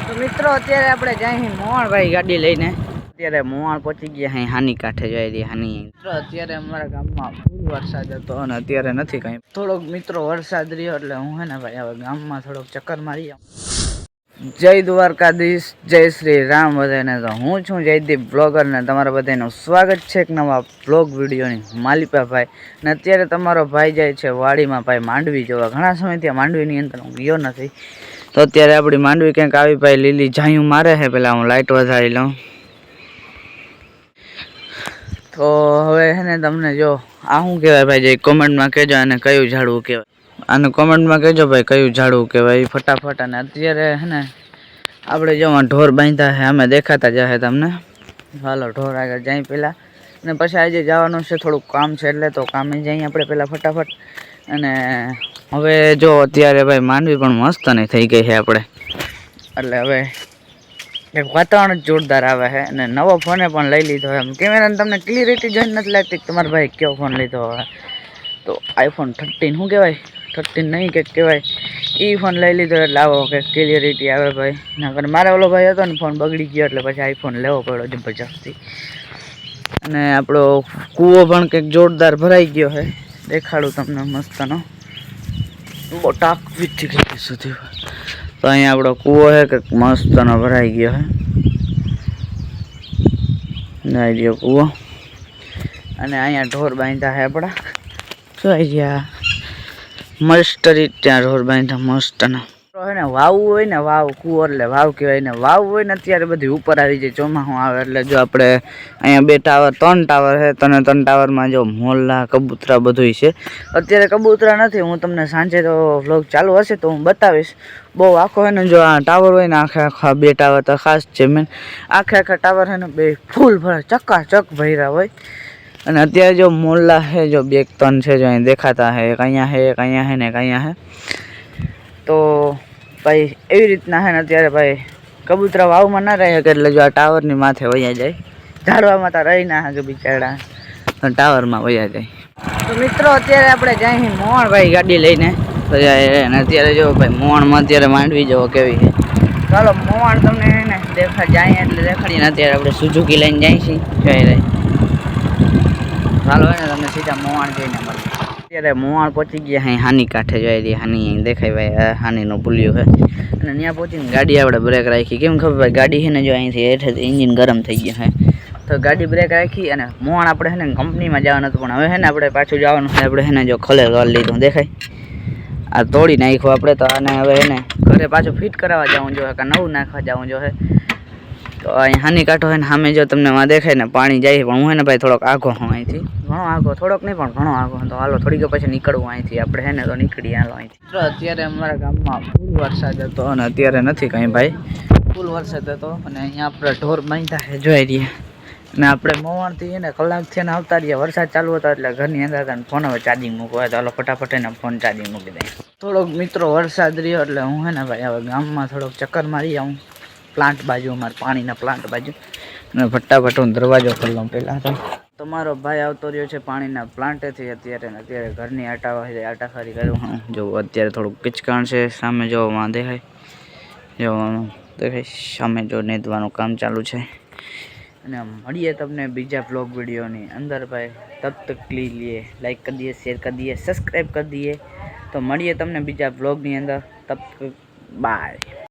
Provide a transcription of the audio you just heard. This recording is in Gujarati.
તો મિત્રો અત્યારે આપણે જાય મોહણ ભાઈ ગાડી લઈને અત્યારે મોહણ પહોંચી ગયા અહીં હાની કાંઠે જઈ રહી હાની મિત્રો અત્યારે અમારા ગામમાં ફૂલ વરસાદ હતો અને અત્યારે નથી કંઈ થોડોક મિત્રો વરસાદ રહ્યો એટલે હું હે ને ભાઈ હવે ગામમાં થોડોક ચક્કર મારી આવું જય દ્વારકાધીશ જય શ્રી રામ બધાને તો હું છું જયદીપ બ્લોગર ને તમારા બધાનું સ્વાગત છે એક નવા બ્લોગ વિડીયોની માલિપા ભાઈ ને અત્યારે તમારો ભાઈ જાય છે વાડીમાં ભાઈ માંડવી જોવા ઘણા સમયથી માંડવીની અંદર હું ગયો નથી તો અત્યારે આપણી માંડવી ક્યાંક આવી ભાઈ લીલી જાયું મારે છે પેલા હું લાઇટ વધારી લઉં તો હવે છે ને તમને જો આ શું કહેવાય ભાઈ જે કોમેન્ટમાં કહેજો અને કયું ઝાડવું કહેવાય આને કોમેન્ટમાં કહેજો ભાઈ કયું ઝાડવું કહેવાય ફટાફટ અને અત્યારે છે ને આપણે જો ઢોર બાંધ્યા છે અમે દેખાતા જશે તમને હાલો ઢોર આગળ જાય પહેલાં અને પછી આજે જવાનું છે થોડુંક કામ છે એટલે તો કામે જઈએ આપણે પહેલાં ફટાફટ અને હવે જો અત્યારે ભાઈ માંડવી પણ મસ્ત નહીં થઈ ગઈ છે આપણે એટલે હવે એક વાતાવરણ જ જોરદાર આવે છે અને નવો ફોને પણ લઈ લીધો એમ કેમેરાને તમને ક્લિયરિટી જોઈને નથી લાગતી તમારા ભાઈ કયો ફોન લીધો હવે તો આઈફોન 13 શું કહેવાય 13 નહીં કંઈક કહેવાય એ ફોન લઈ લીધો એટલે આવો કે ક્લિયરિટી આવે ભાઈ નકર મારે ઓલો ભાઈ હતો ને ફોન બગડી ગયો એટલે પછી આઈફોન લેવો પડ્યો જબરજસ્તી અને આપણો કૂવો પણ કંઈક જોરદાર ભરાઈ ગયો છે દેખાડું તમને મસ્તનો બહુ ટાક વીતી ગઈ સુધી તો અહીંયા આપણો કૂવો છે કે મસ્તનો ભરાઈ ગયો છે નાઈ ગયો કૂવો અને અહીંયા ઢોર બાંધ્યા છે આપણા શું આવી ગયા મસ્ત રીતે ત્યાં ઢોર બાંધ્યા મસ્તના હે ને વાવું હોય ને વાવ કૂવો એટલે વાવ કહેવાય ને વાવ હોય ને અત્યારે બધી ઉપર આવી જાય ચોમાસું આવે એટલે જો આપણે અહીંયા 2 ટાવર 3 ટાવર છે 3 ટાવરમાં જો મોરલા કબૂતરા બધું છે અત્યારે કબૂતરા નથી હું તમને સાંજે તો વ્લોગ ચાલુ હશે તો હું બતાવીશ બહુ આખો હોય ને જો આ ટાવર હોય ને આખા 2 ટાવર તો ખાસ છે મેન આખા ટાવર છે ને 2 ફૂલ ભરા ચકાચક ભર્યા હોય અને અત્યારે જો મોરલા છે જો 2-3 છે જો અહીં દેખાતા છે એક અહીંયા છે એક અહીંયા છે ને એક અહીંયા છે તો ભાઈ એવી રીતના છે ને અત્યારે ભાઈ કબૂતરા વાવમાં ના રહે શકે એટલે જો આ ટાવરની માથે વયા જાય ઝાડવામાં તો રહી ના શકે બિચારા ટાવરમાં વયા જાય તો મિત્રો અત્યારે આપણે જાય મોહણ ભાઈ ગાડી લઈને તો જાય અને અત્યારે જો ભાઈ મોહણમાં અત્યારે માંડવી જવો કેવી છે ચાલો મોહણ તમને ને દેખા જાય એટલે દેખાડીને અત્યારે આપણે સુઝુકી લઈને જાય છીએ જઈ રહી ચાલો ને તમને સીધા મોહણ જઈને મળે અત્યારે મોહણ પહોંચી ગયા અહીં હાની કાંઠે જઈ રહી હાની અહીં દેખાય ભાઈ હાનીનું પુલિયું છે અને ત્યાં પહોંચીને ગાડી આપણે બ્રેક રાખી કેમ ખબર ભાઈ ગાડી છે ને જો અહીંથી હેઠે એન્જિન ગરમ થઈ ગયા છે તો ગાડી બ્રેક રાખી અને મોહણ આપણે છે ને કંપનીમાં જવાનું હતું પણ હવે છે ને આપણે પાછું જવાનું છે આપણે છે ને જો ખલેલ કરી લીધું દેખાય આ તોડી નાખ્યું આપણે તો આને હવે છે ને ઘરે પાછું ફિટ કરાવવા જવું જોઈએ કે નવું નાખવા જવું જોઈએ તો અહીં હાની કાંઠો છે ને સામે જો તમને માં દેખાય ને પાણી જાય પણ હું છે ને ભાઈ થોડોક આઘો હું અહીંથી ઘણો આઘો થોડોક નહીં પણ ઘણો આઘો તો હાલો થોડીક પછી નીકળવું અહીંથી આપણે છે ને તો નીકળી હાલો અહીંથી તો અત્યારે અમારા ગામમાં ફૂલ વરસાદ હતો અને અત્યારે નથી કંઈ ભાઈ ફૂલ વરસાદ હતો અને અહીંયા આપણે ઢોર બાંધ્યા છે જોઈ રહીએ અને આપણે મોહણથી એને કલાકથી ને આવતા રહીએ વરસાદ ચાલુ હતો એટલે ઘરની અંદર હતા ફોન હવે ચાર્જિંગ મૂકવા તો હાલો ફટાફટ એને ફોન ચાર્જિંગ મૂકી દઈએ થોડોક મિત્રો વરસાદ રહ્યો એટલે હું છે ને ભાઈ હવે ગામમાં થોડોક ચક્કર મારી આવું પ્લાન્ટ બાજુ અમારે પાણીના પ્લાન્ટ બાજુ અને ફટાફટ હું દરવાજો ખોલી લઉં પહેલાં તો તમારો ભાઈ આવતો રહ્યો છે પાણીના પ્લાન્ટેથી અત્યારે ઘરની આટાફારી કરું હું જો અત્યારે થોડુંક કિચકાણ છે સામે જોવામાં દેખાય જોવાનું દેખાય સામે જો નેદવાનું કામ ચાલુ છે અને મળીએ તમને બીજા બ્લોગ વિડીયોની અંદર ભાઈ તબ તક લીએ લાઈક કરી દઈએ શેર કરી દઈએ સબસ્ક્રાઈબ કરી દઈએ તો મળીએ તમને બીજા બ્લોગની અંદર તબ તક બાય